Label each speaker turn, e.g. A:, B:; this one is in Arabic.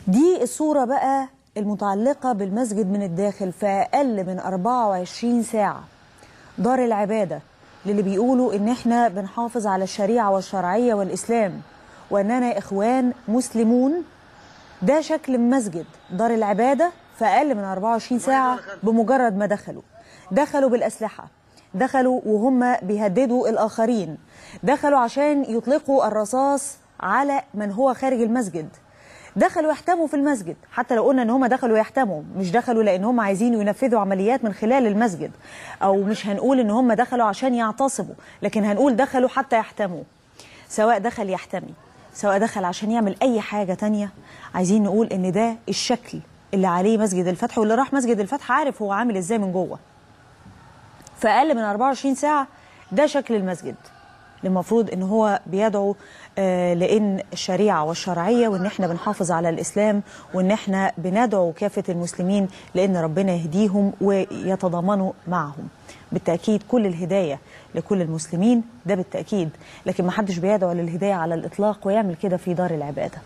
A: دي الصورة بقى المتعلقة بالمسجد من الداخل في أقل من 24 ساعة. دار العبادة للي بيقولوا إن إحنا بنحافظ على الشريعة والشرعية والإسلام وأننا إخوان مسلمون. ده شكل مسجد دار العبادة في أقل من 24 ساعة. بمجرد ما دخلوا بالأسلحة، دخلوا وهم بيهددوا الآخرين، دخلوا عشان يطلقوا الرصاص على من هو خارج المسجد، دخلوا يحتموا في المسجد. حتى لو قلنا ان هم دخلوا يحتموا، مش دخلوا لان هم عايزين ينفذوا عمليات من خلال المسجد، او مش هنقول ان هم دخلوا عشان يعتصموا، لكن هنقول دخلوا حتى يحتموا. سواء دخل يحتمي، سواء دخل عشان يعمل اي حاجة تانية، عايزين نقول ان ده الشكل اللي عليه مسجد الفتح، واللي راح مسجد الفتح عارف هو عامل ازاي من جوه. في اقل من 24 ساعة ده شكل المسجد. المفروض ان هو بيدعو لان الشريعه والشرعيه، وان احنا بنحافظ على الاسلام، وان احنا بندعو كافه المسلمين لان ربنا يهديهم ويتضامنوا معهم. بالتاكيد كل الهدايه لكل المسلمين، ده بالتاكيد، لكن ما حدش بيدعو للهدايه على الاطلاق ويعمل كده في دار العباده.